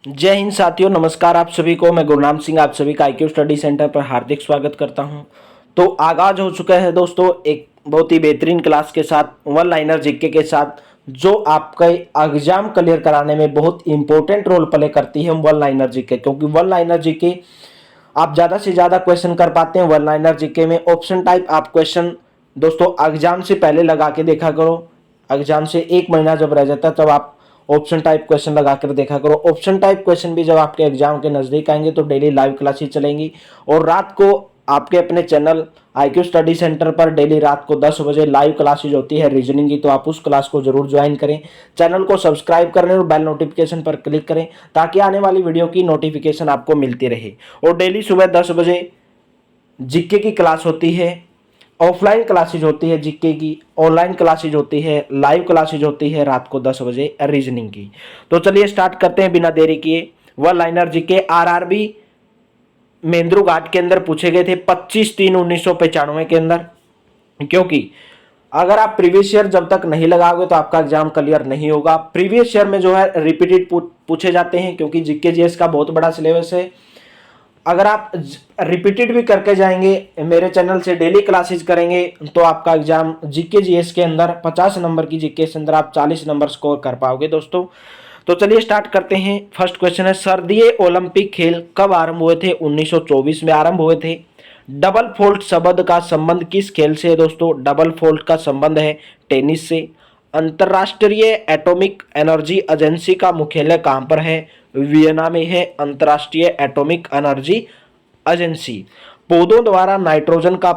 जय हिंद साथियों, नमस्कार आप सभी को। मैं गुरनाम सिंह आप सभी का IQ स्टडी सेंटर पर हार्दिक स्वागत करता हूं। तो आगाज हो चुका है दोस्तों एक बहुत ही बेहतरीन क्लास के साथ, वन लाइनर जीके के साथ, जो आपका एग्जाम क्लियर कराने में बहुत इंपॉर्टेंट रोल प्ले करती है वन लाइनर जीके। क्योंकि वन लाइनर जीके आप ज़्यादा से ज़्यादा क्वेश्चन कर पाते हैं वन लाइनर जीके में। ऑप्शन टाइप आप क्वेश्चन दोस्तों एग्जाम से पहले लगा के देखा करो। एग्जाम से एक महीना जब रह जाता है तब आप ऑप्शन टाइप क्वेश्चन लगा कर देखा करो। ऑप्शन टाइप क्वेश्चन भी जब आपके एग्जाम के नज़दीक आएंगे तो डेली लाइव क्लासेस चलेंगी और रात को आपके अपने चैनल IQ स्टडी सेंटर पर डेली रात को 10 बजे लाइव क्लासेज होती है रीजनिंग की। तो आप उस क्लास को जरूर ज्वाइन करें। चैनल को सब्सक्राइब करें और बेल नोटिफिकेशन पर क्लिक करें ताकि आने वाली वीडियो की नोटिफिकेशन आपको मिलती रहे। और डेली सुबह 10 बजे जीके की क्लास होती है, ऑफलाइन क्लासेज होती है जीके की, ऑनलाइन क्लासेज होती है, लाइव क्लासेज होती है रात को 10 बजे रीजनिंग की। तो चलिए स्टार्ट करते हैं बिना देरी किए। वन लाइनर जीके आरआरबी मेंद्रू घाट के अंदर पूछे गए थे 25/3/1995 के अंदर। क्योंकि अगर आप प्रीवियस ईयर जब तक नहीं लगाओगे तो आपका एग्जाम क्लियर नहीं होगा। प्रीवियस ईयर में जो है रिपीटेड पूछे जाते हैं क्योंकि जीके जीएस का बहुत बड़ा सिलेबस है। अगर आप रिपीटेड भी करके जाएंगे, मेरे चैनल से डेली क्लासेस करेंगे, तो आपका एग्जाम जीके जीएस के अंदर 50 नंबर की जीके के अंदर आप 40 नंबर स्कोर कर पाओगे दोस्तों। तो चलिए स्टार्ट करते हैं। फर्स्ट क्वेश्चन है, सर्दिये ओलंपिक खेल कब आरंभ हुए थे? 1924 में आरंभ हुए थे। डबल फोल्ट शब्द का संबंध किस खेल से है दोस्तों? डबल फोल्ट का संबंध है टेनिस से। अंतर्राष्ट्रीय एटॉमिक एनर्जी एजेंसी का मुख्यालय कहां पर है? वियना में है अंतर्राष्ट्रीय एटॉमिक एनर्जी एजेंसी। पौधों द्वारा नाइट्रोजन का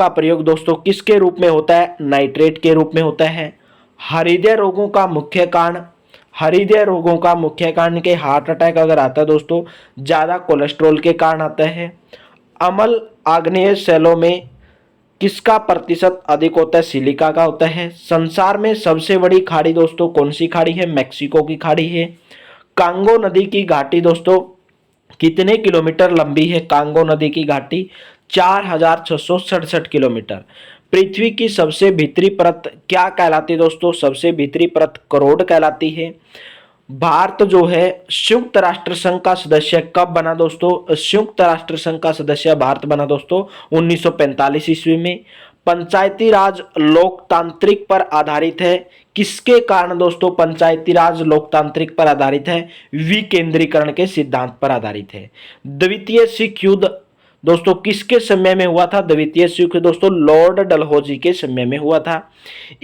प्रयोग दोस्तों किसके रूप में होता है? नाइट्रेट के रूप में होता है। हृदय रोगों का मुख्य कारण के हार्ट अटैक अगर आता है दोस्तों, ज्यादा कोलेस्ट्रॉल के कारण आता है। अम्ल आग्नेय शैलों में किसका प्रतिशत अधिक होता है? सिलिका का होता है। संसार में सबसे बड़ी खाड़ी दोस्तों कौन सी खाड़ी है? मैक्सिको की खाड़ी है। कांगो नदी की घाटी दोस्तों कितने किलोमीटर लंबी है? कांगो नदी की घाटी 4667 किलोमीटर। पृथ्वी की सबसे भीतरी परत क्या कहलाती है दोस्तों? सबसे भीतरी परत करोड़ कहलाती है। भारत जो है संयुक्त राष्ट्र संघ का सदस्य कब बना दोस्तों? संयुक्त राष्ट्र संघ का सदस्य भारत बना दोस्तों 1945 ईस्वी में। पंचायती राज लोकतांत्रिक पर आधारित है किसके कारण दोस्तों? पंचायती राज लोकतांत्रिक पर आधारित है विकेंद्रीकरण के सिद्धांत पर आधारित है। द्वितीय सिख युद्ध दोस्तों किसके समय में हुआ था? द्वितीय सिख युद्ध दोस्तों लॉर्ड डलहौजी के समय में हुआ था।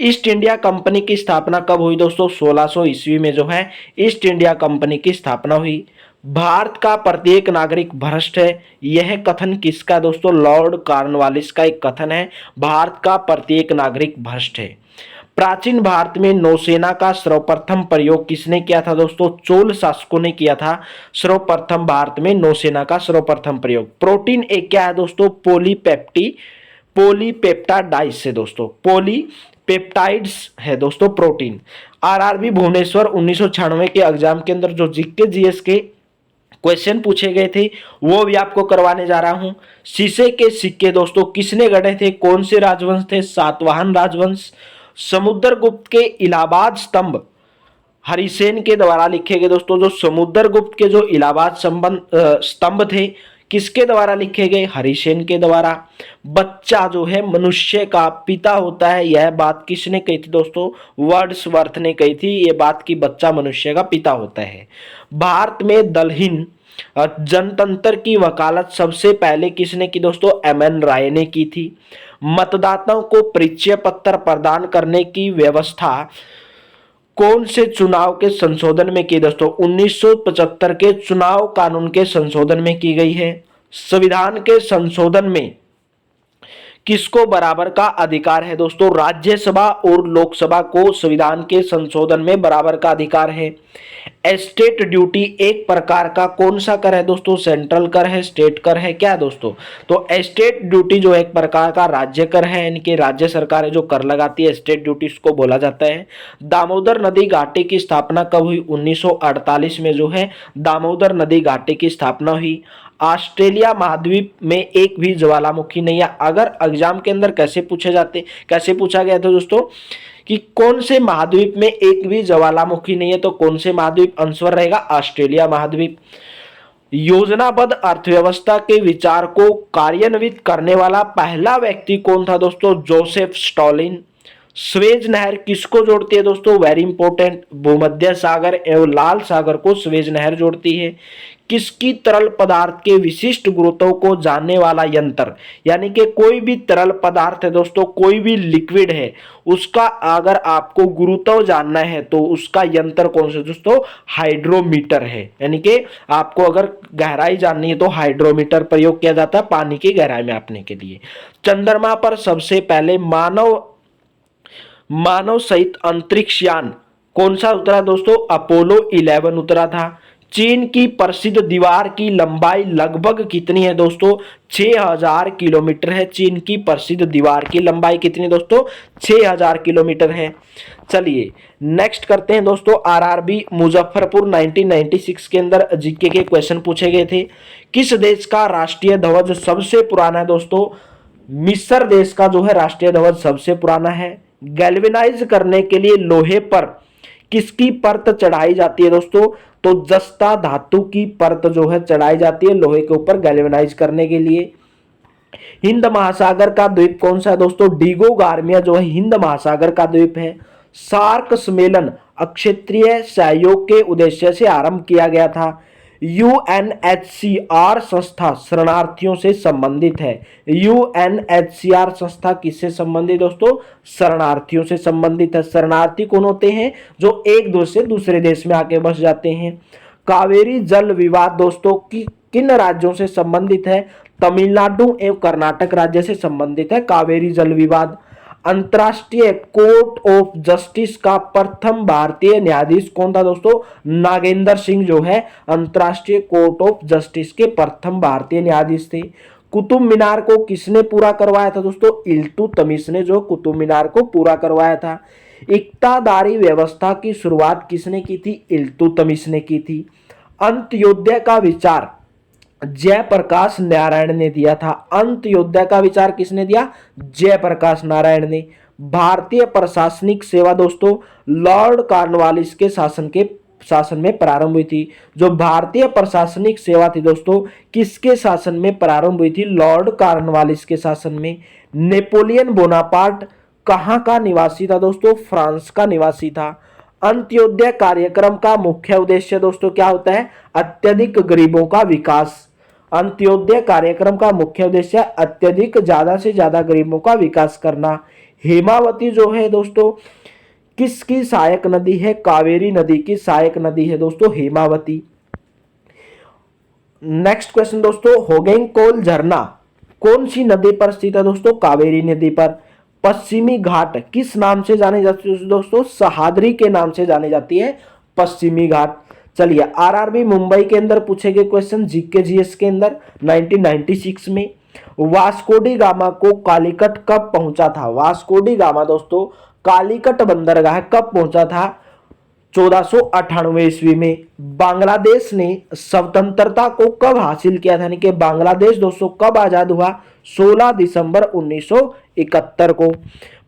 ईस्ट इंडिया कंपनी की स्थापना कब हुई दोस्तों? 1600 ईस्वी में जो है ईस्ट इंडिया कंपनी की स्थापना हुई। भारत का प्रत्येक नागरिक भ्रष्ट है, यह कथन किसका दोस्तों? लॉर्ड कॉर्नवालिस का एक कथन है, भारत का प्रत्येक नागरिक भ्रष्ट है। प्राचीन भारत में नौसेना का सर्वप्रथम प्रयोग किसने किया था दोस्तों? चोल शासकों ने किया था सर्वप्रथम भारत में नौसेना का सर्वप्रथम प्रयोग। प्रोटीन एक क्या है दोस्तों? पॉलीपेप्टाइड्स है दोस्तों, पॉलीपेप्टाइड्स है दोस्तों प्रोटीन। आरआरबी भुवनेश्वर 1996 के एग्जाम के अंदर जो जीके जीएस के क्वेश्चन पूछे गए थे वो भी आपको करवाने जा रहा हूं। शीशे के सिक्के दोस्तों किसने गढ़े थे? कौन से राजवंश थे? सातवाहन राजवंश। समुद्रगुप्त के इलाहाबाद स्तंभ हरिसेन के द्वारा लिखे गए दोस्तों। जो समुद्रगुप्त के जो इलाहाबाद स्तंभ थे किसके द्वारा लिखे गए? हरिसेन के द्वारा। बच्चा जो है मनुष्य का पिता होता है, यह बात किसने कही थी दोस्तों? वर्ड्सवर्थ ने कही थी ये बात कि बच्चा मनुष्य का पिता होता है। भारत में दलहीन जनतंत्र की वकालत सबसे पहले किसने की दोस्तों? MN राय ने की थी। मतदाताओं को परिचय पत्र प्रदान करने की व्यवस्था कौन से चुनाव के संशोधन में की दोस्तों? 1975 के चुनाव कानून के संशोधन में की गई है। संविधान के संशोधन में किसको बराबर का अधिकार है दोस्तों? राज्यसभा और लोकसभा को संविधान के संशोधन में बराबर का अधिकार है। एस्टेट ड्यूटी एक प्रकार का कौन सा कर है दोस्तों? सेंट्रल कर है, स्टेट कर है, क्या दोस्तों? तो एस्टेट ड्यूटी जो एक प्रकार का राज्य कर है, यानी कि राज्य सरकार है जो कर लगाती है, एस्टेट ड्यूटी उसको बोला जाता है। दामोदर नदी घाटी की स्थापना कब हुई? 1948 में जो है दामोदर नदी घाटी की स्थापना हुई। ऑस्ट्रेलिया महाद्वीप में एक भी ज्वालामुखी नहीं है। अगर एग्जाम के अंदर कैसे पूछा गया था दोस्तों कि कौन से महाद्वीप में एक भी ज्वालामुखी नहीं है, तो कौन से महाद्वीप आंसर रहेगा, ऑस्ट्रेलिया महाद्वीप। योजनाबद्ध अर्थव्यवस्था के विचार को कार्यान्वित करने वाला पहला व्यक्ति कौन था दोस्तों, जोसेफ स्टॉलिन। स्वेज नहर किसको जोड़ती है दोस्तों, वेरी इंपॉर्टेंट, भूमध्य सागर एवं लाल सागर को स्वेज नहर जोड़ती है। किसकी तरल पदार्थ के विशिष्ट गुरुत्व को जानने वाला यंत्र, यानी कि कोई भी तरल पदार्थ है दोस्तों, कोई भी लिक्विड है, उसका अगर आपको गुरुत्व जानना है तो उसका यंत्र कौन सा दोस्तों, हाइड्रोमीटर है। यानी कि आपको अगर गहराई जाननी है तो हाइड्रोमीटर प्रयोग किया जाता है पानी की गहराई में मापने के लिए। चंद्रमा पर सबसे पहले मानव सहित अंतरिक्ष यान कौन सा उतरा दोस्तों, अपोलो 11 उतरा था। चीन की प्रसिद्ध दीवार की लंबाई लगभग कितनी है दोस्तों, 6000 किलोमीटर है। चीन की प्रसिद्ध दीवार की लंबाई कितनी दोस्तों, 6000 किलोमीटर है। चलिए नेक्स्ट करते हैं दोस्तों, आरआरबी मुजफ्फरपुर 1996 के अंदर जीके के क्वेश्चन पूछे गए थे। किस देश का राष्ट्रीय ध्वज सबसे पुराना है दोस्तों, मिस्र देश का जो है राष्ट्रीय ध्वज सबसे पुराना है। गैल्वेनाइज करने के लिए लोहे पर किसकी परत चढ़ाई जाती है दोस्तों, तो जस्ता धातु की परत जो है चढ़ाई जाती है लोहे के ऊपर गैल्वेनाइज करने के लिए। हिंद महासागर का द्वीप कौन सा है दोस्तों, डीगो गार्मिया जो है हिंद महासागर का द्वीप है। सार्क सम्मेलन अक्षेत्रीय सहयोग के उद्देश्य से आरंभ किया गया था। यूएनएचसीआर संस्था शरणार्थियों से संबंधित है। यूएनएचसीआर संस्था किससे संबंधित दोस्तों, शरणार्थियों से संबंधित है। शरणार्थी कौन होते हैं, जो एक देश से दूसरे देश में आके बस जाते हैं। कावेरी जल विवाद दोस्तों किन राज्यों से संबंधित है, तमिलनाडु एवं कर्नाटक राज्य से संबंधित है कावेरी जल विवाद। अंतरराष्ट्रीय कोर्ट ऑफ जस्टिस का प्रथम भारतीय न्यायाधीश कौन था दोस्तों, नागेंद्र सिंह जो है अंतरराष्ट्रीय कोर्ट ऑफ जस्टिस के प्रथम भारतीय न्यायाधीश थे। कुतुब मीनार को किसने पूरा करवाया था दोस्तों, इल्तुतमिश ने जो कुतुब मीनार को पूरा करवाया था। इक्तादारी व्यवस्था की शुरुआत किसने की थी, इल्तुतमिश ने की थी। अंत्योदय का विचार जयप्रकाश नारायण ने दिया था। अंत्योदय का विचार किसने दिया, जयप्रकाश नारायण ने। भारतीय प्रशासनिक सेवा दोस्तों लॉर्ड कॉर्नवालिस के शासन में प्रारंभ हुई थी। जो भारतीय प्रशासनिक सेवा थी दोस्तों किसके शासन में प्रारंभ हुई थी, लॉर्ड कॉर्नवालिस के शासन में। नेपोलियन बोनापार्ट कहाँ का निवासी था दोस्तों, फ्रांस का निवासी था। अंत्योदय कार्यक्रम का मुख्य उद्देश्य दोस्तों क्या होता है, अत्यधिक गरीबों का विकास। अंत्योदय कार्यक्रम का मुख्य उद्देश्य अत्यधिक ज्यादा से ज्यादा गरीबों का विकास करना। हेमावती जो है दोस्तों किसकी सहायक नदी है, कावेरी नदी की सहायक नदी है दोस्तों हेमावती। नेक्स्ट क्वेश्चन दोस्तों, होगेंकोल झरना कौन सी नदी पर स्थित है दोस्तों, कावेरी नदी पर। पश्चिमी घाट किस नाम से जानी जाती है दोस्तों, सहाद्री के नाम से जानी जाती है पश्चिमी घाट। चलिए आरआरबी मुंबई के अंदर पूछे गए क्वेश्चन जीके जीएस के अंदर 1996 में वास्को डी गामा को कालीकट कब पहुंचा था। वास्को डी गामा दोस्तों कालीकट बंदरगाह कब पहुंचा था, 1498 ईस्वी में। बांग्लादेश ने स्वतंत्रता को कब हासिल किया था, यानी कि बांग्लादेश दोस्तों कब आजाद हुआ, 16 दिसंबर 1971 को।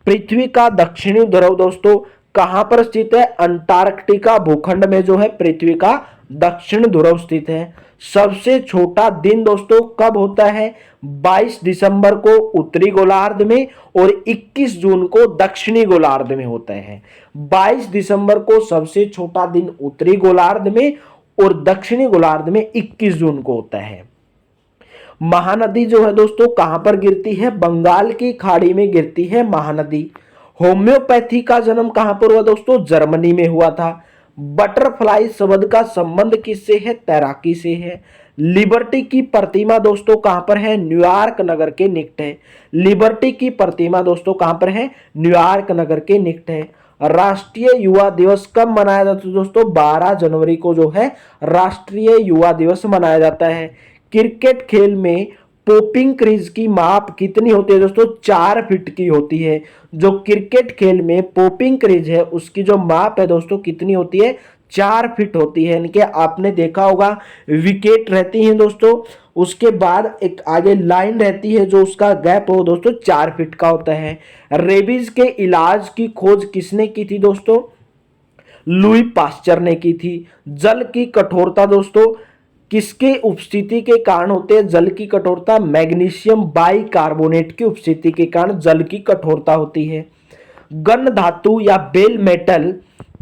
पृथ्वी का दक्षिणी ध्रुव दोस्तों कहां पर स्थित है, अंटार्कटिका भूखंड में जो है पृथ्वी का दक्षिण ध्रुव स्थित है। सबसे छोटा दिन दोस्तों कब होता है, 22 दिसंबर को उत्तरी गोलार्ध में और 21 जून को दक्षिणी गोलार्ध में होता है। 22 दिसंबर को सबसे छोटा दिन उत्तरी गोलार्ध में और दक्षिणी गोलार्ध में 21 जून को होता है। महानदी जो है दोस्तों कहां पर गिरती है, बंगाल की खाड़ी में गिरती है महानदी। होम्योपैथी का जन्म कहां पर हुआ दोस्तों, जर्मनी में हुआ था। बटरफ्लाई शब्द का संबंध किससे है, तैराकी से है। लिबर्टी की प्रतिमा दोस्तों कहां पर है, न्यूयॉर्क नगर के निकट है। लिबर्टी की प्रतिमा दोस्तों कहां पर है, न्यूयॉर्क नगर के निकट है। राष्ट्रीय युवा दिवस कब मनाया जाता है दोस्तों, 12 जनवरी को जो है राष्ट्रीय युवा दिवस मनाया जाता है। क्रिकेट खेल में पोपिंग क्रीज की माप कितनी होती है दोस्तों, 4 फीट की होती है। जो क्रिकेट खेल में पोपिंग क्रीज है उसकी जो माप है दोस्तों कितनी होती है, 4 फीट होती है। यानी कि आपने देखा होगा विकेट रहती हैं दोस्तों, उसके बाद एक आगे लाइन रहती है जो उसका गैप हो दोस्तों 4 फीट का होता है। रेबीज के इलाज की खोज किसने की थी दोस्तों? लुई पास्चर ने की थी। जल की कठोरता दोस्तों किसके उपस्थिति के कारण होते हैं? जल की कठोरता मैग्नीशियम बाइकार्बोनेट की उपस्थिति के कारण जल की कठोरता होती है। गन धातु या बेल मेटल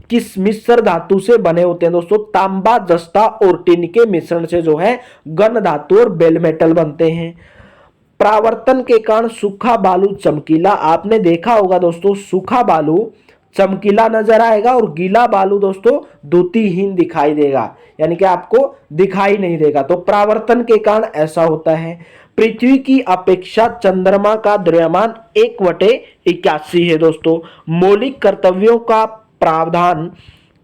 किस मिश्र धातु से बने होते हैं दोस्तों? तांबा, जस्ता और टिन के मिश्रण से जो है गन धातु और बेल मेटल बनते हैं। परावर्तन के कारण सूखा बालू चमकीला, आपने देखा होगा दोस्तों सूखा बालू चमकीला नजर आएगा और गीला बालू दोस्तों द्युतिहीन दिखाई देगा, यानी कि आपको दिखाई नहीं देगा। तो परावर्तन के कारण ऐसा होता है। पृथ्वी की अपेक्षा चंद्रमा का द्रव्यमान 1/81 है दोस्तों। मौलिक कर्तव्यों का प्रावधान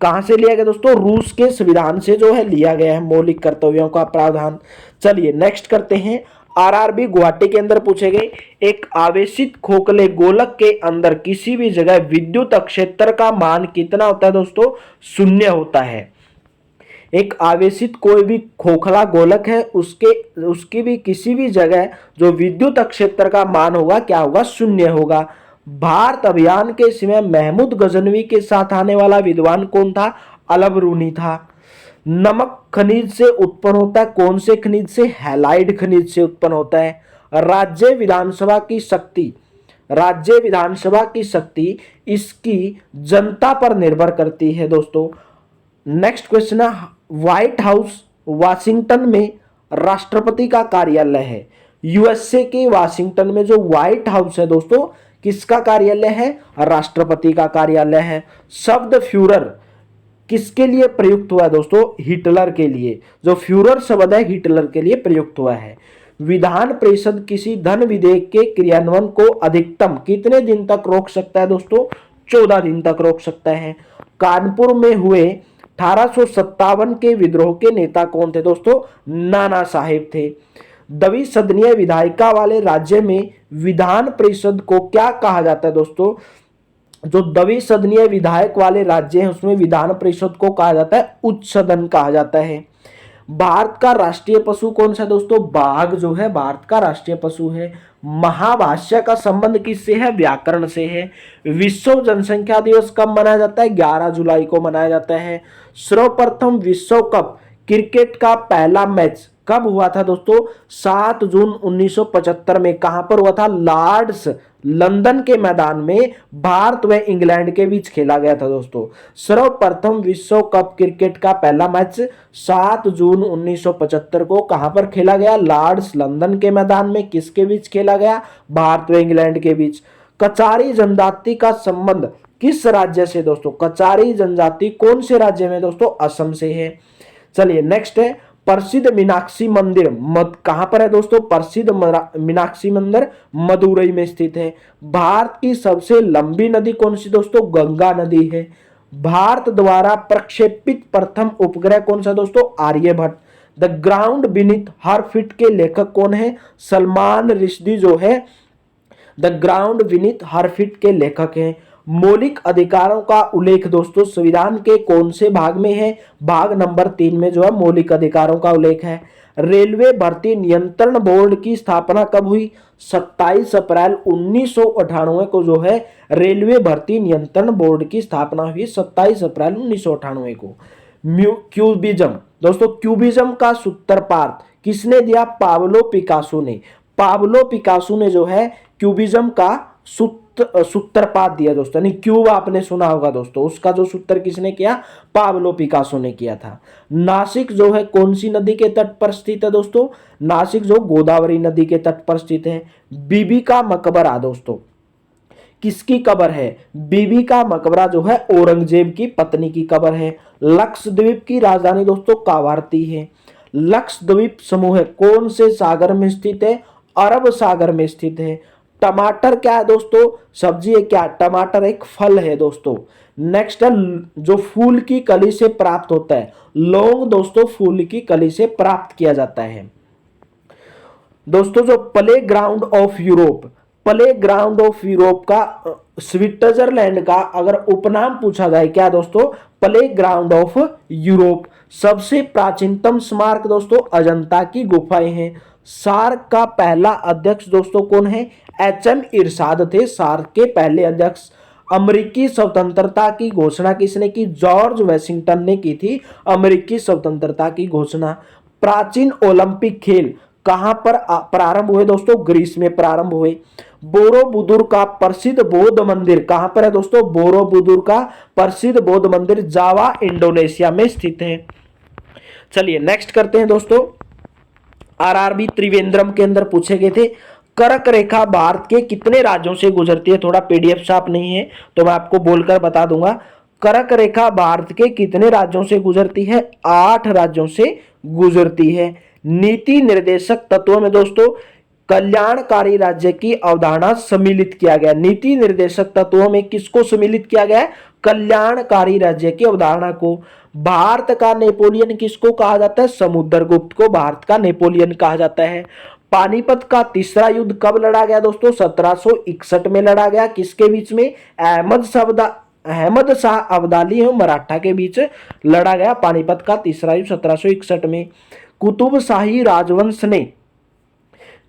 कहां से लिया गया दोस्तों? रूस के संविधान से जो है लिया गया है मौलिक कर्तव्यों का प्रावधान। चलिए नेक्स्ट करते हैं। आरआरबी गुवाहाटी के अंदर पूछे गए, एक आवेशित खोखले गोलक के अंदर किसी भी जगह विद्युत क्षेत्र का मान कितना होता है दोस्तों? 0 होता है। एक आवेशित कोई भी खोखला गोलक है उसकी भी किसी भी जगह जो विद्युत क्षेत्र का मान होगा क्या होगा? 0 होगा। भारत अभियान के समय महमूद गजनवी के साथ आने वाला विद्वान कौन था? अलबरूनी था। नमक खनिज से उत्पन्न होता है, कौन से खनिज से? हैलाइड खनिज से उत्पन्न होता है। राज्य विधानसभा की शक्ति, राज्य विधानसभा की शक्ति इसकी जनता पर निर्भर करती है दोस्तों। नेक्स्ट क्वेश्चन है, व्हाइट हाउस वाशिंगटन में राष्ट्रपति का कार्यालय है। यूएसए के वाशिंगटन में जो व्हाइट हाउस है दोस्तों किसका कार्यालय है? राष्ट्रपति का कार्यालय है। शब्द फ्यूरर किसके लिए प्रयुक्त हुआ है दोस्तों? हिटलर के लिए। जो फ्यूरर शब्द है हिटलर के लिए प्रयुक्त हुआ है। विधान परिषद किसी धन विधेयक के क्रियान्वयन को अधिकतम कितने दिन तक रोक सकता है दोस्तों? 14 दिन तक रोक सकता है। कानपुर में हुए 1857 के विद्रोह के नेता कौन थे दोस्तों? नाना साहेब थे। द्विसदनीय विधायिका वाले राज्य में विधान परिषद को क्या कहा जाता है दोस्तों? जो द्विसदनीय विधायक वाले राज्य हैं उसमें विधान परिषद को कहा जाता है उच्च सदन कहा जाता है। भारत का राष्ट्रीय पशु कौन सा दोस्तों? बाघ जो है भारत का राष्ट्रीय पशु है। महाभाष्य का संबंध किससे है? व्याकरण से है। विश्व जनसंख्या दिवस कब मनाया जाता है? 11 जुलाई को मनाया जाता है। सर्वप्रथम विश्व कप क्रिकेट का पहला मैच कब हुआ था दोस्तों? 7 जून 1975 में। कहां पर हुआ था? लॉर्ड्स लंदन के मैदान में भारत व इंग्लैंड के बीच खेला गया था दोस्तों। सर्वप्रथम विश्व कप क्रिकेट का पहला मैच 7 जून 1975 को कहां पर खेला गया? लॉर्ड्स लंदन के मैदान में। किसके बीच खेला गया? भारत व इंग्लैंड के बीच। कचारी जनजाति का संबंध किस राज्य से दोस्तों? कचारी जनजाति कौन से राज्य में दोस्तों? असम से है। चलिए नेक्स्ट है, प्रसिद्ध मीनाक्षी मंदिर कहां पर है दोस्तों? प्रसिद्ध मीनाक्षी मंदिर मदुरई में स्थित है। भारत की सबसे लंबी नदी कौन सी दोस्तों? गंगा नदी है। भारत द्वारा प्रक्षेपित प्रथम उपग्रह कौन सा दोस्तों? Aryabhata. The ground beneath her feet के लेखक कौन है? सलमान रिश्दी जो है the ground beneath her feet के लेखक हैं। मौलिक अधिकारों का उल्लेख दोस्तों संविधान के कौन से भाग में है? भाग नंबर 3 में जो है मौलिक अधिकारों का उल्लेख है। रेलवे भर्ती नियंत्रण बोर्ड की स्थापना कब हुई? 27 अप्रैल 1998 को जो है रेलवे भर्ती नियंत्रण बोर्ड की स्थापना हुई 27 अप्रैल 1998 को। क्यूबिज्म दोस्तों, क्यूबिज्म का सूत्रपात किसने दिया? पाब्लो पिकासो ने। पाब्लो पिकासो ने जो है क्यूबिज्म का सूत्रपात दिया दोस्तों, यानी क्यूब आपने सुना होगा दोस्तों, उसका जो सूत्र किसने किया? पाब्लो पिकासो ने किया था। नासिक जो है कौन सी नदी के तट पर स्थित है दोस्तों? नासिक जो गोदावरी नदी के तट पर स्थित है। बीबी का मकबरा दोस्तों किसकी कब्र है? बीबी का मकबरा जो है औरंगजेब की पत्नी की कब्र है। लक्षद्वीप की राजधानी दोस्तों कावारती है। लक्षद्वीप समूह कौन से सागर में स्थित है? अरब सागर में स्थित है। टमाटर क्या है दोस्तों? सब्जी है क्या? टमाटर एक फल है दोस्तों। नेक्स्ट है जो फूल की कली से प्राप्त होता है। लौंग दोस्तों फूल की कली से प्राप्त किया जाता है दोस्तों। जो play ground of Europe, play ground of Europe का स्विट्जरलैंड का अगर उपनाम पूछा जाए क्या दोस्तों? Play ground of Europe. सबसे प्राचीनतम स्मारक दोस्तों अजंता की गुफाएं हैं। सार्क का पहला अध्यक्ष दोस्तों कौन है? एच.एम. इरशाद थे सार्क के पहले अध्यक्ष। अमेरिकी स्वतंत्रता की घोषणा किसने की? जॉर्ज वॉशिंगटन ने की थी अमेरिकी स्वतंत्रता की घोषणा। प्राचीन ओलंपिक खेल कहां पर प्रारंभ हुए दोस्तों? ग्रीस में प्रारंभ हुए। बोरोबुदुर का प्रसिद्ध बौद्ध मंदिर कहां पर है दोस्तों? बोरोबुदुर का प्रसिद्ध बौद्ध मंदिर जावा इंडोनेशिया में स्थित है। चलिए नेक्स्ट करते हैं दोस्तों। आरआरबी त्रिवेंद्रम के अंदर पूछे गए थे कर्क रेखा भारत के कितने राज्यों से गुजरती है? थोड़ा पीडीएफ साफ नहीं है तो मैं आपको बोलकर बता दूंगा। कर्क रेखा भारत के कितने राज्यों से गुजरती है? 8 राज्यों से गुजरती है। नीति निर्देशक तत्वों में दोस्तों कल्याणकारी राज्य की अवधारणा सम्मिलित किया गया। नीति निर्देशक तत्वों में किसको सम्मिलित किया गया? कल्याणकारी राज्य की अवधारणा को। भारत का नेपोलियन किसको कहा जाता है? समुद्रगुप्त को भारत का नेपोलियन कहा जाता है। पानीपत का तीसरा युद्ध कब लड़ा गया दोस्तों? 1761 में लड़ा गया। किसके बीच में? अहमद शाह अब्दाली और मराठा के बीच लड़ा गया पानीपत का तीसरा युद्ध 1761 में। कुतुब शाही राजवंश ने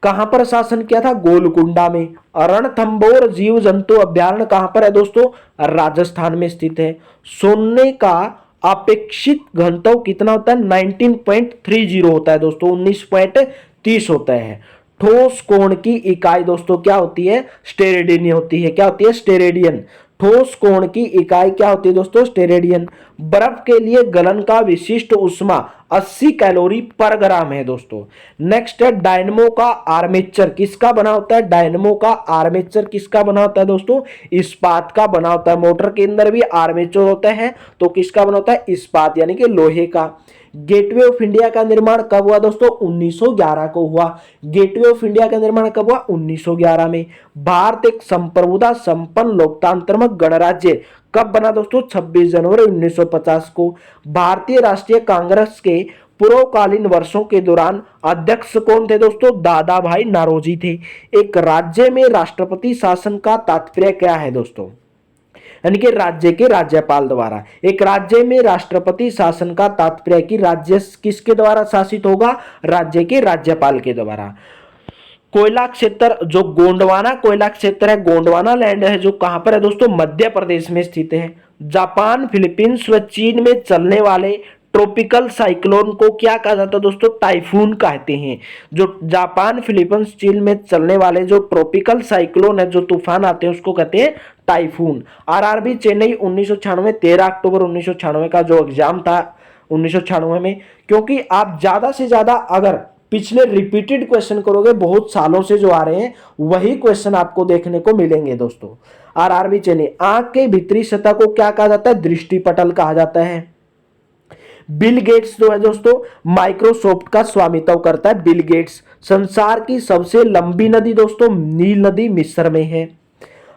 कहां पर शासन किया था? गोलकुंडा में। रणथंभौर जीव जंतु अभ्यारण्य कहां पर है दोस्तों? राजस्थान में स्थित है। सोने का अपेक्षित घनत्व कितना होता है? 19.30 होता है दोस्तों, 19.30 होता है। ठोस कोण की इकाई दोस्तों क्या होती है? स्टेरेडियन होती है। क्या होती है? स्टेरेडियन। ठोस कोण की इकाई क्या होती है दोस्तों? स्टेरेडियन। बर्फ के लिए गलन का विशिष्ट उष्मा 80 कैलोरी पर ग्राम है दोस्तों। नेक्स्ट है डायनमो का आर्मेचर किसका बना होता है? डायनमो का आर्मेचर किसका बना होता है दोस्तों? इस्पात का बना होता है। मोटर के अंदर भी आर्मेचर होता है तो किसका बना होता है? इस्पात यानी कि लोहे का। गेटवे ऑफ इंडिया का निर्माण कब हुआ दोस्तों? 1911 को हुआ। गेटवे ऑफ इंडिया का निर्माण कब हुआ? 1911 में। भारत एक संप्रभुता संपन्न लोकतांत्रिक गणराज्य कब बना दोस्तों? 26 जनवरी 1950 को। भारतीय राष्ट्रीय कांग्रेस के पूर्वकालीन वर्षों के दौरान अध्यक्ष कौन थे दोस्तों? दादा भाई नारोजी थे। एक राज्य में राष्ट्रपति शासन का तात्पर्य क्या है दोस्तों? यानी कि राज्य के राज्यपाल द्वारा। एक राज्य में राष्ट्रपति शासन का तात्पर्य कि राज्य किसके द्वारा शासित होगा? राज्य के राज्यपाल के द्वारा। कोयला क्षेत्र जो गोंडवाना कोयला क्षेत्र है, गोंडवाना लैंड है जो कहां पर है दोस्तों? मध्य प्रदेश में स्थित है। जापान, फिलीपींस व चीन में चलने वाले ट्रॉपिकल साइक्लोन को क्या कहा जाता है दोस्तों? टाइफून कहते हैं। जो जापान, फिलीपींस, चीन में चलने वाले जो ट्रॉपिकल साइक्लोन है, जो तूफान आते हैं उसको कहते हैं टाइफून। आरआरबी चेन्नई 1996 13 अक्टूबर 1996 का जो एग्जाम था 1996 में, क्योंकि आप ज्यादा से ज्यादा अगर पिछले रिपीटेड क्वेश्चन करोगे बहुत सालों से जो आ रहे हैं वही क्वेश्चन आपको देखने को मिलेंगे दोस्तों। आरआरबी चेन्नई। आंख के भीतरी सतह को क्या कहा जाता है? दृष्टिपटल कहा जाता है। बिल गेट्स जो है दोस्तों माइक्रोसॉफ्ट का स्वामित्व करता है। Bill Gates. संसार की सबसे लंबी नदी दोस्तों नील नदी मिस्र में है।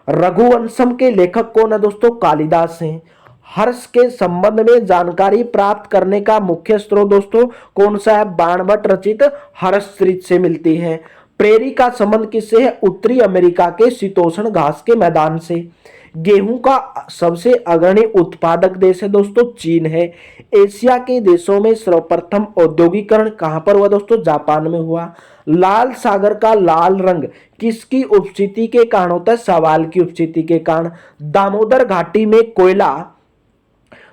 रघुवंशम के लेखक कौन है दोस्तों? कालिदास हैं। हर्ष के संबंध में जानकारी प्राप्त करने का मुख्य स्रोत दोस्तों कौन सा है? बाणभट्ट रचित हर्षचरित से मिलती है। प्रेरी का संबंध किससे है? उत्तरी अमेरिका के शीतोष्ण घास के मैदान से। गेहूं का सबसे अग्रणी उत्पादक देश है दोस्तों चीन है। एशिया के देशों में सर्वप्रथम औद्योगिकरण कहां पर हुआ दोस्तों? जापान में हुआ। लाल सागर का लाल रंग किसकी उपस्थिति के कारण होता है? सवाल की उपस्थिति के कारण। दामोदर घाटी में कोयला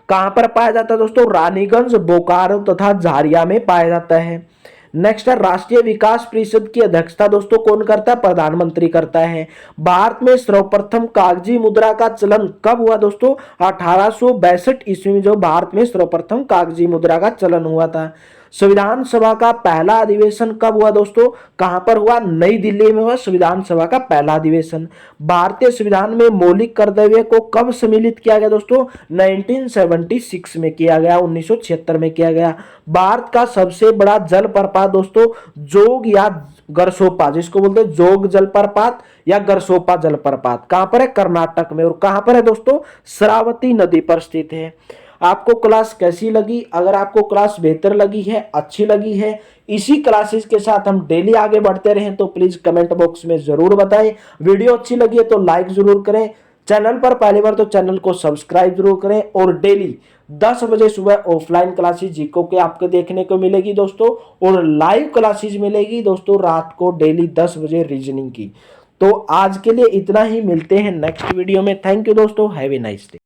कहां पर पाया जाता है दोस्तों? रानीगंज, बोकारो तथा झारिया में पाया जाता है। नेक्स्ट है राष्ट्रीय विकास परिषद की अध्यक्षता दोस्तों कौन करता है? प्रधानमंत्री करता है। भारत में सर्वप्रथम कागजी मुद्रा का चलन कब हुआ दोस्तों? 1862 ईस्वी में जो भारत में सर्वप्रथम कागजी मुद्रा का चलन हुआ था। संविधान सभा का पहला अधिवेशन कब हुआ दोस्तों? कहां पर हुआ? नई दिल्ली में हुआ संविधान सभा का पहला अधिवेशन। भारतीय संविधान में मौलिक कर्तव्य को कब सम्मिलित किया गया दोस्तों? 1976 में किया गया, 1976 में किया गया। भारत का सबसे बड़ा जलप्रपात दोस्तों जोग या गरसोपा, जिसको बोलते हैं जोग जलप्रपात या गरसोपा जलप्रपात, कहां पर है? कर्नाटक में। और कहां पर है दोस्तों? शरावती नदी पर स्थित है। आपको क्लास कैसी लगी? अगर आपको क्लास बेहतर लगी है, अच्छी लगी है, इसी क्लासेस के साथ हम डेली आगे बढ़ते रहें तो प्लीज कमेंट बॉक्स में जरूर बताएं। वीडियो अच्छी लगी है तो लाइक जरूर करें, चैनल पर पहली बार तो चैनल को सब्सक्राइब जरूर करें और डेली 10 बजे सुबह ऑफलाइन क्लासेस जीको के आपको देखने को मिलेगी दोस्तों, और लाइव क्लासेस मिलेगी दोस्तों रात को डेली 10 बजे रीजनिंग की। तो आज के लिए इतना ही, मिलते हैं नेक्स्ट वीडियो में। थैंक यू दोस्तों, हैव ए नाइस डे।